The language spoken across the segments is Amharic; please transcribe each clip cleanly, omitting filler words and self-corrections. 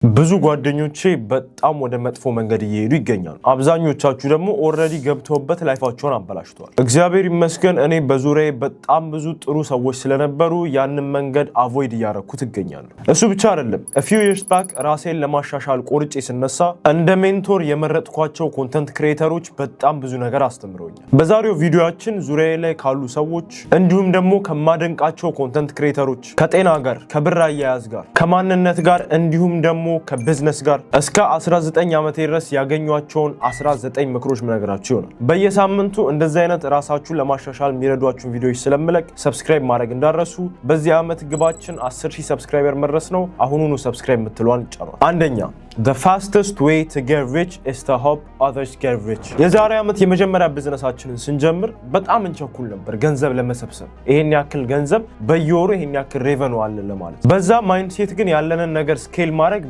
ብዙ ጓደኞቼ በጣም ወደ መጥፎ መንገድ እየሄዱ ይገኛሉ። አብዛኞቻችሁ ደግሞ ኦልሬዲ ገብተውበት ላይፋቸውን አበላሽተዋል። እግዚአብሔር ይመስገን እኔ በዙሪያዬ በጣም ብዙ ጥሩ ሰዎች ስለነበሩ ያንን መንገድ አቮይድ እያረኩት ይገኛሉ። እሱ ብቻ አይደለም። a few years back ራሴን ለማሻሻል ቆርጬ ስነሳ እንደ ሜንቶር የመረጥኳቸው ኮንተንት ክሬተሮች በጣም ብዙ ነገር አስተምረውኛል። በዛሬው ቪዲዮአችን ዙሪያዬ ላይ ካሉ ሰዎች እንዲሁም ደግሞ ከማደንቃቸው ኮንተንት ክሬተሮች ከጤና ጋር፣ ከብር አያያዝ ጋር፣ ከማንነት ጋር እንዲሁም ደግሞ ከቢዝነስ ጋር እስከ 19 ዓመት ድረስ ያገኟቸውን 19 ምክሮች መነግራችሁ ይሆናል። በየሳምንቱ እንደዚህ አይነት ራሳችሁን ለማሻሻል የሚረዷችሁን ቪዲዮዎች ስለምለቅ ሰብስክራይብ ማድረግ እንዳረሱ። በዚህ ዓመት ግባችን 10000 ሰብስክራይበር መድረስ ነው። አሁኑኑ ሰብስክራይብ የምትሏን ጫኑ። አንደኛ The fastest way to get rich is to help others get rich። የዛሬ ዓመት የመጀመሪያ ቢዝነሳችንን ስንጀምር በጣም እንቸኩል ነበር ገንዘብ ለመሰብሰብ። ይሄን ያክል ገንዘብ በየወሩ ይሄን ያክል ሬቨኑ አለ ለማለት። በዛ ማይንድሴት ግን ያለንን ነገር ስኬል ማድረግ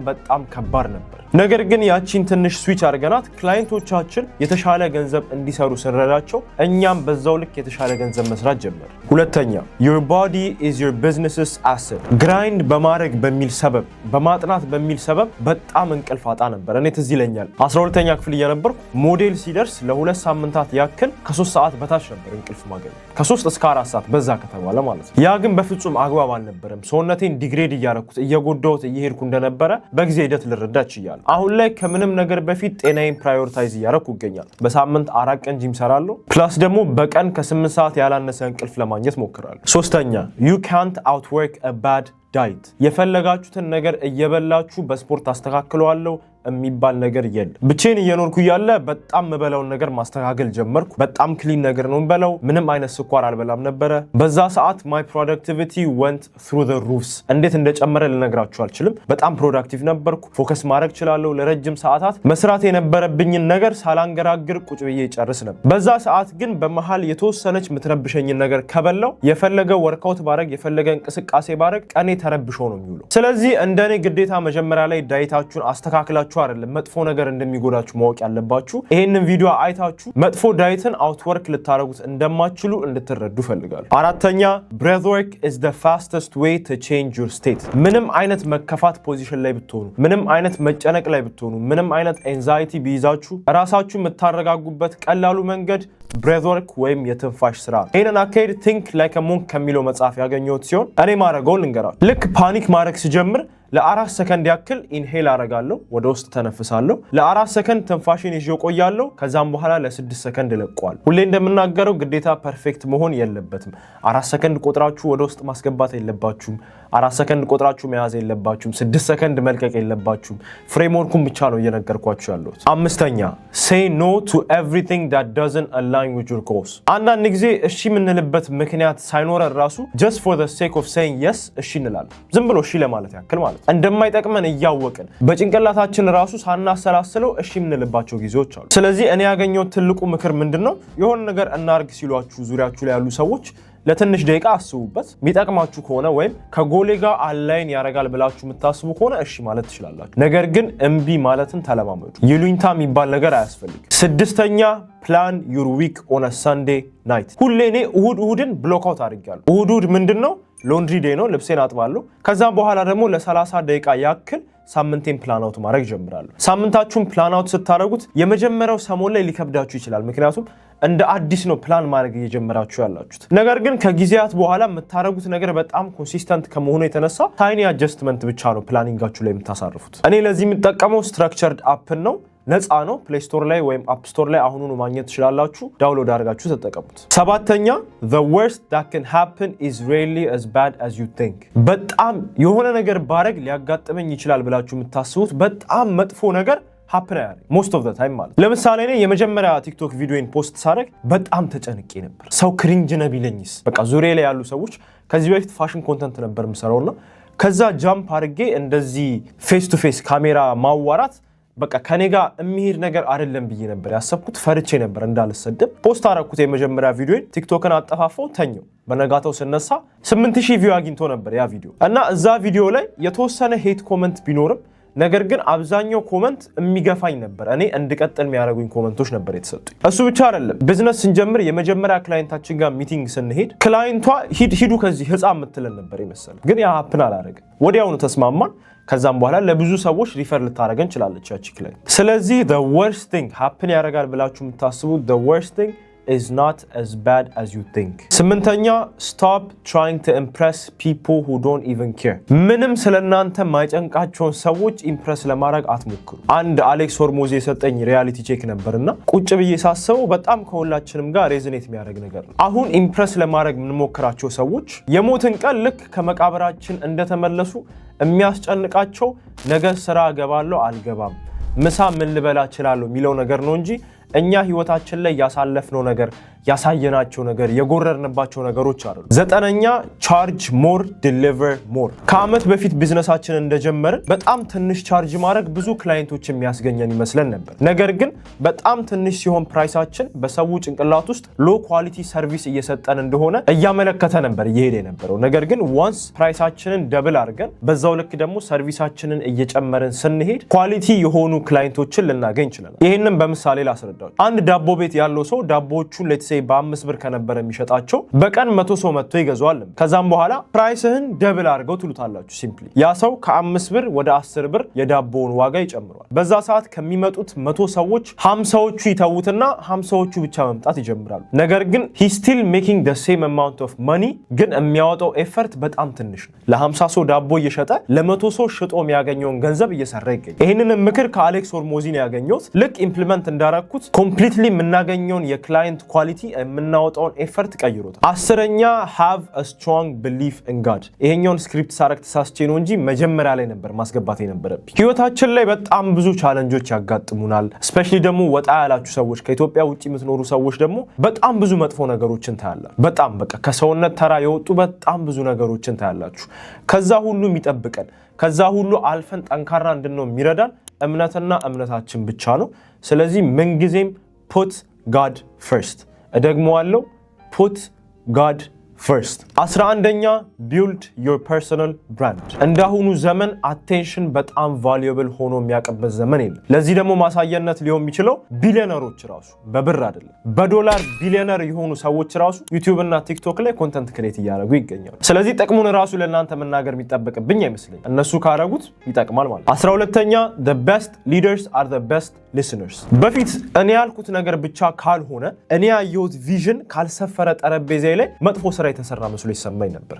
በጣም ከባድ ነበር። ነገር ግን ያቺን ትንሽ ስዊች አድርገናት ክላይንቶቻችን የተሻለ ገንዘብ እንዲሰሩ ስንረዳቸው እኛም በዛው ልክ የተሻለ ገንዘብ መስራት ጀመር። ሁለተኛ your body is your business's asset። ግራይንድ በማድረግ በሚል ሰበብ በማጥናት በሚል ሰበብ በጣም እንቅልፍ አጣ ነበር። እኔ ትዝ ይለኛል 12ኛ ክፍል እየነበርኩ ሞዴል ሲደርስ ለ2 ሳምንታት ያክል ከ3 ሰዓት በታች ነበር እንቅልፍ ማገኘው። ከ3 እስከ 4 ሰዓት በዛ ከተባለ ማለት ነው። ያ ግን በፍጹም አግባብ አልነበረም። ሰውነቴን ዲግሬድ እያረኩት እየጎዳሁት እየሄድኩ እንደነበረ በጊዜ ሂደት ልረዳ ችያለሁ። አሁን ላይ ከምንም ነገር በፊት ጤናዬን ፕራዮሪታይዝ እያረኩ ይገኛል። በሳምንት 4 ቀን ጂም ሰራለሁ። ፕላስ ደግሞ በቀን ከ8 ሰዓት ያላነሰ እንቅልፍ ለማግኘት ሞክራለሁ። ሶስተኛ you can't outwork a bad diet። የፈለጋችሁትን ነገር እየበላችሁ በስፖርት አስተካክለዋለሁ የሚባል ነገር የለም። ብቻዬን እየኖርኩ ያለ በጣም መበላውን ነገር ማስተካከል ጀመርኩ። በጣም ክሊን ነገር ነው የምበላው። ምንም አይነት ስኳር አልበላም ነበረ። በዛ ሰዓት my productivity went through the roofs። እንዴት እንደጨመረ ልነግራችሁ አልችልም። በጣም ፕሮዳክቲቭ ነበርኩ። ፎከስ ማድረግ እችላለሁ። ለረጅም ሰዓታት መስራት የነበረብኝን ነገር ሳላንገራግር ቁጭ ብዬ ጨርስ ነበር። በዛ ሰዓት ግን በመሃል የተወሰነች የምትረብሸኝን ነገር ከበላው የፈለገ ወርክአውት ባረግ የፈለገ እንቅስቃሴ ባረግ ቀኔ ተረብሾ ነው የሚውለው። ስለዚህ እንደኔ ግዴታ መጀመሪያ ላይ ዳይታችሁን አስተካክላችሁ አይደለም መጥፎ ነገር እንደሚጎዳችሁ ማወቅ ያለባችሁ። ይሄንን ቪዲዮ አይታችሁ መጥፎ ዳይትን አውትወርክ ልታረጉት እንደማትችሉ እንድትረዱ ፈልጋለሁ። አራተኛ breath work is the fastest way to change your state። ምንም አይነት መከፋት ፖዚሽን ላይ ብትሆኑ፣ ምንም አይነት መጨነቅ ላይ ብትሆኑ፣ ምንም አይነት ኤንዛይቲ ቢይዛችሁ ራሳችሁ የምታረጋጉበት ቀላሉ መንገድ breath work ወይም የትንፋሽ ስራ። ይሄንን አካሄድ think like a monk ከሚለው መጽሐፍ ያገኘሁት ሲሆን እኔ ማረገው ልንገራችሁ። ልክ ፓኒክ ማድረግ ሲጀምር ለ4 ሰከንድ ያክል ኢንሄል አረጋለሁ፣ ወደ ውስጥ ተነፍሳለሁ። ለ4 ሰከንድ ትንፋሽን ይዤ ቆያለሁ። ከዛም በኋላ ለ6 ሰከንድ ለቀዋል። ሁሌ እንደምናገረው ግዴታ ፐርፌክት መሆን የለበትም። 4 ሰከንድ ቆጥራችሁ ወደ ውስጥ ማስገባት የለባችሁም። 4 ሰከንድ ቆጥራችሁ መያዝ የለባችሁም። 6 ሰከንድ መልቀቅ የለባችሁም። ፍሬምወርኩን ብቻ ነው እየነገርኳችሁ ያለሁት። አምስተኛ say no to everything that doesn't align with your goals። አንዳንድ ጊዜ እሺ የምንልበት ምክንያት ሳይኖረን ራሱ just for the sake of saying yes እሺ እንላለን። ዝም ብሎ እሺ ለማለት ያክል ማለት እንደማይጠቅመን እያወቅን በጭንቅላታችን ራሱ ሳናሰላስለው እሺ የምንልባቸው ጊዜዎች አሉ። ስለዚህ እኔ ያገኘው ትልቁ ምክር ምንድነው? የሆነ ነገር እናርግ ሲሏችሁ ዙሪያችሁ ላይ ያሉ ሰዎች ለትንሽ ደቂቃ አስቡበት። የሚጠቅማችሁ ከሆነ ወይም ከጎሌ ጋር አላይን ያረጋል ብላችሁ የምታስቡ ከሆነ እሺ ማለት ትችላላችሁ። ነገር ግን እምቢ ማለትን ተለማመዱ። ይሉኝታ የሚባል ነገር አያስፈልግም። ስድስተኛ plan your week on a Sunday night። ሁሌ እኔ እሁድን ብሎክ አውት አድርጌያለሁ። እሁድ ምንድነው? ሎንድሪ ዴይ ነው። ልብሴን አጥባለሁ። ከዛ በኋላ ደግሞ ለ30 ደቂቃ ያክል ሳምንቴን ፕላን አውት ማድረግ ጀምራለሁ። ሳምንታችሁን ፕላን አውት ስታደርጉት የመጀመሪያው ሰሞን ላይ ሊከብዳችሁ ይችላል። ምክንያቱም እንደ አዲስ ነው ፕላን ማድረግ እየጀመራችሁ ያላችሁት። ነገር ግን ከጊዜያት በኋላ የምታደርጉት ነገር በጣም ኮንሲስተንት ከመሆኑ የተነሳ ታይኒ አጀስትመንት ብቻ ነው ፕላኒንጋችሁ ላይ የምታሳርፉት። እኔ ለዚህ የምጠቀመው ስትራክቸርድ አፕን ነው። ነፃ ነው። ፕሌይ ስቶር ላይ ወይም አፕ ስቶር ላይ አሁኑኑ ማግኘት ትችላላችሁ። ዳውንሎድ አድርጋችሁ ተጠቀሙት። ሰባተኛ the worst that can happen is rarely as bad as you think። በጣም የሆነ ነገር ባረግ ሊያጋጥመኝ ይችላል ብላችሁ የምታስቡት በጣም መጥፎ ነገር happen ያደርጋል most of the time ማለት። ለምሳሌ እኔ የመጀመሪያ ቲክቶክ ቪዲዮን ፖስት ሳደርግ በጣም ተጨንቄ ነበር። ሰው ክሪንጅ ነው ቢለኝስ? በቃ ዙሪያ ላይ ያሉ ሰዎች ከዚህ በፊት ፋሽን ኮንተንት ነበር የምሰራውና ከዛ ጃምፕ አድርጌ እንደዚህ ፌስ ቱ ፌስ ካሜራ ማዋራት በቃ ከኔ ጋር የሚሄድ ነገር አይደለም ብዬ ነበር ያሰብኩት። ፈርቼ ነበር እንዳልሰደብ። ፖስት አደረኩት የመጀመሪያ ቪዲዮን። ቲክቶክን አጠፋፋው ተኘው። በነጋታው ስነሳ 8000 ቪው አግኝቶ ነበር ያ ቪዲዮ እና እዛ ቪዲዮ ላይ የተወሰነ ሄት ኮመንት ቢኖርም ነገር ግን አብዛኛው ኮመንት የሚገፋኝ ነበር። እኔ እንድቀጥል የሚያደርጉኝ ኮመንቶች ነበር የተሰጡኝ። እሱ ብቻ አይደለም። ቢዝነስ ስንጀምር የመጀመሪያ ክላይንታችን ጋር ሚቲንግ ስንሄድ ክላይንቷ ሂዱ ከዚህ ህፃን የምትለን ነበር ይመስል፣ ግን ያ ሀፕን አላደረገ። ወዲያውኑ ተስማማን። ከዛም በኋላ ለብዙ ሰዎች ሪፈር ልታረገን እንችላለች ያቺ ክላይንት። ስለዚህ the worst thing happen ያረጋል ብላችሁ የምታስቡት the worst thing is not as bad as you think። ስምንተኛ stop trying to impress people who don't even care። ምንም ስለናንተ ማይጨንቃቸውን ሰዎች ኢምፕረስ ለማድረግ አትሞክሩ። አንድ አሌክስ ሆርሞዝ የሰጠኝ ሪያሊቲ ቼክ ነበርና ቁጭ ብዬ ሳስበው በጣም ከሁላችንም ጋር ሬዝኔት የሚያደርግ ነገር ነው። አሁን ኢምፕረስ ለማድረግ የምንሞክራቸው ሰዎች የሞትን ቀን ልክ ከመቃብራችን እንደተመለሱ የሚያስጨንቃቸው ነገ ስራ እገባለሁ አልገባም፣ ምሳ ምን ልበላ እችላለሁ የሚለው ነገር ነው እንጂ እኛ ህይወታችን ላይ ያሳለፍነው ነገር ያሳየናቸው ነገር የጎረርንባቸው ነገሮች አይደሉ። ዘጠነኛ ቻርጅ ሞር ዲሊቨር ሞር። ከአመት በፊት ቢዝነሳችን እንደጀመርን በጣም ትንሽ ቻርጅ ማድረግ ብዙ ክላይንቶች የሚያስገኘን ይመስለን ነበር። ነገር ግን በጣም ትንሽ ሲሆን ፕራይሳችን በሰው ጭንቅላት ውስጥ ሎ ኳሊቲ ሰርቪስ እየሰጠን እንደሆነ እያመለከተ ነበር እየሄደ የነበረው። ነገር ግን ዋንስ ፕራይሳችንን ደብል አድርገን በዛው ልክ ደግሞ ሰርቪሳችንን እየጨመርን ስንሄድ ኳሊቲ የሆኑ ክላይንቶችን ልናገኝ ይችላል። ይሄንን በምሳሌ ላስረዳው። አንድ ዳቦ ቤት ያለው ሰው ዳቦዎቹን በ5 ብር ከነበረ የሚሸጣቸው በቀን 100 ሰው መጥቶ ይገዛዋል። ከዛም በኋላ ፕራይስህን ደብል አድርገው ትሉታላችሁ። ሲምፕሊ ያ ሰው ከ5 ብር ወደ 10 ብር የዳቦውን ዋጋ ይጨምረዋል። በዛ ሰዓት ከሚመጡት 100 ሰዎች 50ዎቹ ይተውትና 50ዎቹ ብቻ መምጣት ይጀምራሉ። ነገር ግን he still making the same amount of money ግን የሚያወጣው ኤፈርት በጣም ትንሽ ነው። ለ50 ሰው ዳቦ እየሸጠ ለ100 ሰው ሽጦ የሚያገኘውን ገንዘብ እየሰራ ይገኛል። ይህንን ምክር ከአሌክስ ሆርሞዚን ያገኘሁት ልክ ኢምፕሊመንት እንዳረኩት ኮምፕሊትሊ የምናገኘውን የክላይንት ኳሊቲ የምናወጣውን ኤፈርት ቀይሮታል። አስረኛ have a strong belief in God። ይሄኛውን ስክሪፕት ሳረክ ተሳስቼ ነው እንጂ መጀመሪያ ላይ ነበር ማስገባት የነበረብኝ። ህይወታችን ላይ በጣም ብዙ ቻሌንጆች ያጋጥሙናል። ስፔሻሊ ደግሞ ወጣ ያላችሁ ሰዎች ከኢትዮጵያ ውጪ የምትኖሩ ሰዎች ደግሞ በጣም ብዙ መጥፎ ነገሮችን ታያላችሁ። በጣም በቃ ከሰውነት ተራ የወጡ በጣም ብዙ ነገሮችን ታያላችሁ። ከዛ ሁሉ የሚጠብቀን ከዛ ሁሉ አልፈን ጠንካራ እንድንሆን የሚረዳን እምነትና እምነታችን ብቻ ነው። ስለዚህ ምንጊዜም put God first። እደግመዋለሁ put God first። 11ኛ build your personal brand። እንዳሁኑ ዘመን attention በጣም valuable ሆኖ የሚያቀበት ዘመን የለም። ለዚህ ደግሞ ማሳየነት ሊሆን የሚችለው ቢሊዮነሮች ራሱ በብር አይደለም በዶላር ቢሊዮነር የሆኑ ሰዎች ራሱ ዩቲዩብ እና ቲክቶክ ላይ ኮንተንት ክሬት እያደረጉ ይገኛሉ። ስለዚህ ጥቅሙን ራሱ ለእናንተ መናገር የሚጠበቅብኝ አይመስለኝም። እነሱ ካረጉት ይጠቅማል ማለት። 12ኛ the best leaders are the best listeners። በፊት እኔ ያልኩት ነገር ብቻ ካልሆነ እኔ ያየሁት ቪዥን ካልሰፈረ ጠረጴዛዬ ላይ መጥፎ ስራ የተሰራ መስሎ ይሰማኝ ነበር።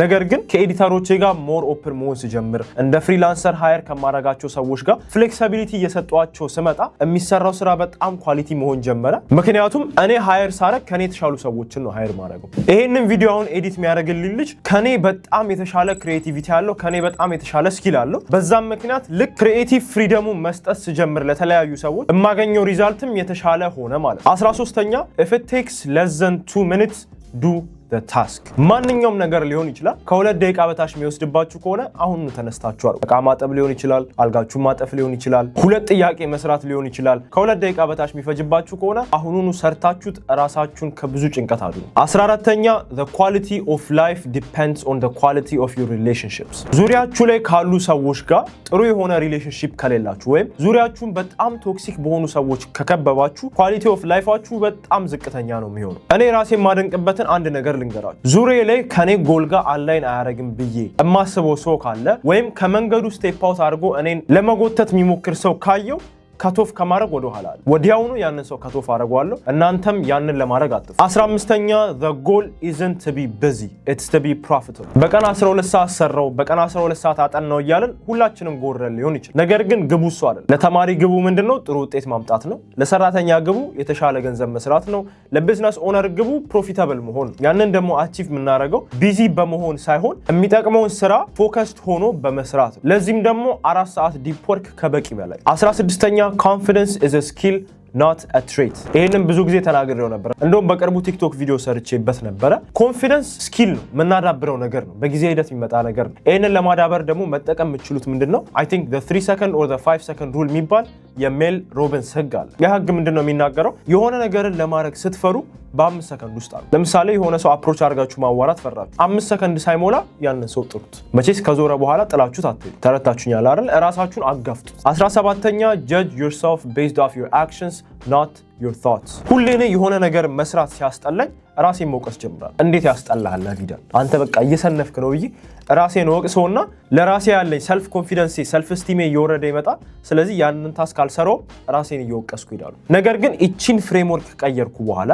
ነገር ግን ከኤዲተሮቼ ጋር ሞር ኦፕን መሆን ሲጀምር እንደ ፍሪላንሰር ሃየር ከማረጋቸው ሰዎች ጋር ፍሌክሲቢሊቲ እየሰጧቸው ስመጣ የሚሰራው ስራ በጣም ኳሊቲ መሆን ጀመረ። ምክንያቱም እኔ ሃየር ሳረግ ከኔ የተሻሉ ሰዎችን ነው ሃየር ማረገው። ይሄንን ቪዲዮ አሁን ኤዲት የሚያደርግልኝ ልጅ ከኔ በጣም የተሻለ ክሬቲቪቲ አለው፣ ከኔ በጣም የተሻለ ስኪል አለው። በዛም ምክንያት ልክ ክሬቲቭ ፍሪደሙ መስጠት ሲጀምር ለተለያዩ ሰዎች የማገኘው ሪዛልትም የተሻለ ሆነ ማለት። 13ኛ if it takes less than 2 minutes do the task። ማንኛውም ነገር ሊሆን ይችላል። ከ2 ደቂቃ በታች የሚወስድባችሁ ከሆነ አሁን ተነስታችሁ እቃ ማጠብ ሊሆን ይችላል፣ አልጋችሁ ማጠፍ ሊሆን ይችላል፣ 2 ጥያቄ መስራት ሊሆን ይችላል። ከ2 ደቂቃ በታች የሚፈጅባችሁ ከሆነ አሁኑኑ ሰርታችሁት ራሳችሁን ከብዙ ጭንቀት አድኑ። 14ኛ the quality of life depends on the quality of your relationships። ዙሪያችሁ ላይ ካሉ ሰዎች ጋር ጥሩ የሆነ ሪሌሽንሺፕ ከሌላችሁ ወይም ዙሪያችሁን በጣም ቶክሲክ በሆኑ ሰዎች ከከበባችሁ ኳሊቲ ኦፍ ላይፋችሁ በጣም ዝቅተኛ ነው የሚሆነው። እኔ ራሴ የማደንቅበትን አንድ ነገር ልንገራችሁ። ዙሪያ ላይ ከኔ ጎል ጋር አላይን አያረግም ብዬ የማስበው ሰው ካለ ወይም ከመንገዱ ስቴፕ አውት አድርጎ እኔን ለመጎተት የሚሞክር ሰው ካየው ከቶፍ ከማድረግ ወደ ኋላ አለ ወዲያውኑ ያንን ሰው ከቶፍ አደርገዋለሁ። እናንተም ያንን ለማድረግ አጥፉ። 15ኛ the goal isn't to be busy, it's to be profitable። በቀን 12 ሰዓት ሰራው፣ በቀን 12 ሰዓት አጠናው እያልን ሁላችንም ጎረል ሊሆን ይችላል። ነገር ግን ግቡ እሱ አይደለም። ለተማሪ ግቡ ምንድነው? ጥሩ ውጤት ማምጣት ነው። ለሰራተኛ ግቡ የተሻለ ገንዘብ መስራት ነው። ለቢዝነስ ኦነር ግቡ ፕሮፊታብል መሆን። ያንን ደግሞ አቺቭ የምናደርገው ቢዚ በመሆን ሳይሆን የሚጠቅመውን ስራ ፎከስድ ሆኖ በመስራት። ለዚህም ደግሞ 4 ሰዓት ዲፕ ወርክ ከበቂ በላይ። 16ኛ confidence is a skill not a trait። ይሄንን ብዙ ጊዜ ተናግሬው ነበር። እንደውም በቅርቡ ቲክቶክ ቪዲዮ ሰርቼበት ነበረ። ኮንፊደንስ ስኪል ነው፣ የምናዳብረው ነገር ነው፣ በጊዜ ሂደት የሚመጣ ነገር ነው። ይሄንን ለማዳበር ደግሞ መጠቀም የምትችሉት ምንድነው? I think the 3 second or the 5 second rule የሚባል የሜል ሮቢንስ ህግ አለ። ያ ህግ ምንድነው የሚናገረው? የሆነ ነገርን ለማድረግ ስትፈሩ በ5 ሰከንድ ውስጥ አለ። ለምሳሌ የሆነ ሰው አፕሮች አድርጋችሁ ማዋራት ፈራችሁ፣ 5 ሰከንድ ሳይሞላ ያንን ሰው ጥሩት። መቼስ ከዞረ በኋላ ጥላችሁት አትሄዱ። ተረታችሁኛል አይደል? ራሳችሁን አጋፍጡት። 17ኛ judge yourself based off your actions not your thoughts። ሁሌ የሆነ ነገር መስራት ሲያስጠላኝ ራሴን መውቀስ ጀምራለሁ። እንዴት ያስጠላሃል ቪዲዮ አንተ በቃ እየሰነፍክ ነው ብዬ ራሴን ወቅሰውና ለራሴ ያለኝ ሰልፍ ኮንፊደንስ ሰልፍ ስቲም እየወረደ ይመጣል። ስለዚህ ያንን ታስክ አልሰራውም ራሴን እየወቀስኩ ይላሉ። ነገር ግን እቺን ፍሬምወርክ ቀየርኩ በኋላ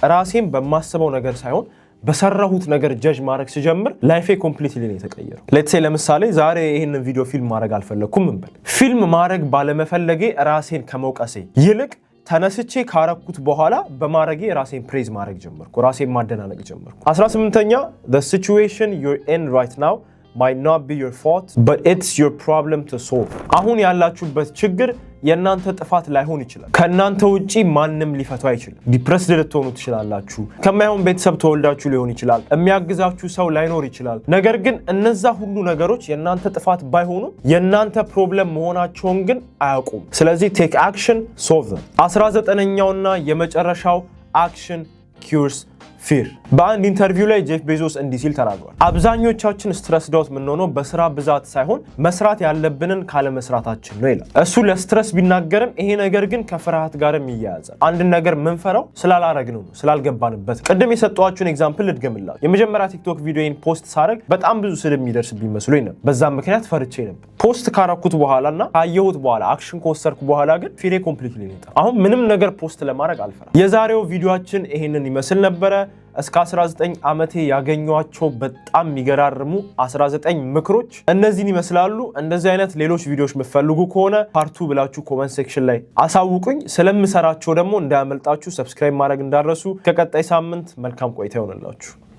ራሴን በማስበው ነገር ሳይሆን በሰራሁት ነገር ጀጅ ማድረግ ሲጀምር ላይፌ ኮምፕሊትሊ ነው የተቀየረው። ሌትስ ሴ ለምሳሌ ዛሬ ይሄንን ቪዲዮ ፊልም ማድረግ አልፈለኩም እንበል። ፊልም ማድረግ ባለመፈለጌ ራሴን ከመውቀሴ ይልቅ ተነስቼ ካረኩት በኋላ በማድረጌ ራሴን ፕሬዝ ማድረግ ጀመርኩ፣ ራሴን ማደናነቅ ጀመርኩ። 18ኛ the situation you're in right now might not be your fault but it's your problem to solve። አሁን ያላችሁበት ችግር የናንተ ጥፋት ላይሆን ይችላል። ከናንተ ውጪ ማንም ሊፈታው አይችልም። ዲፕረስድ ልትሆኑ ትችላላችሁ። ከማይሆን ቤተሰብ ተወልዳችሁ ሊሆን ይችላል። የሚያግዛችሁ ሰው ላይኖር ይችላል። ነገር ግን እነዛ ሁሉ ነገሮች የናንተ ጥፋት ባይሆኑም የናንተ ፕሮብለም መሆናቸውን ግን አያውቁም። ስለዚህ ቴክ አክሽን ሶልቭ them። 19ኛውና የመጨረሻው አክሽን ኪውርስ ፊር። በአንድ ኢንተርቪው ላይ ጄፍ ቤዞስ እንዲህ ሲል ተናግሯል። አብዛኞቻችን ስትረስ ዳውት የምንሆነው በስራ ብዛት ሳይሆን መስራት ያለብንን ካለመስራታችን ነው ይላል። እሱ ለስትረስ ቢናገርም ይሄ ነገር ግን ከፍርሃት ጋርም ይያያዛል። አንድ ነገር ምንፈራው ስላላረግነው ነው፣ ስላልገባንበት። ቅድም የሰጠኋችሁን ኤግዛምፕል ልድገምላችሁ። የመጀመሪያ ቲክቶክ ቪዲዮን ፖስት ሳረግ በጣም ብዙ ስድብ የሚደርስብኝ መስሎኝ ነበር። በዛም ምክንያት ፈርቼ ነበር። ፖስት ካረኩት በኋላና ካየሁት በኋላ አክሽን ከወሰድኩ በኋላ ግን ፊሬ ኮምፕሊትሊ ነው። አሁን ምንም ነገር ፖስት ለማድረግ አልፈራም። የዛሬው ቪዲዮአችን ይሄንን ይመስል ነበረ። እስከ 19 ዓመቴ ያገኘኋቸው በጣም የሚገራርሙ 19 ምክሮች እነዚህን ይመስላሉ። እንደዚህ አይነት ሌሎች ቪዲዮዎች የምትፈልጉ ከሆነ ፓርቱ ብላችሁ ኮሜንት ሴክሽን ላይ አሳውቁኝ። ስለምሰራቸው ደግሞ እንዳያመልጣችሁ ሰብስክራይብ ማድረግ እንዳትረሱ። ከቀጣይ ሳምንት መልካም ቆይታ ይሆንላችሁ።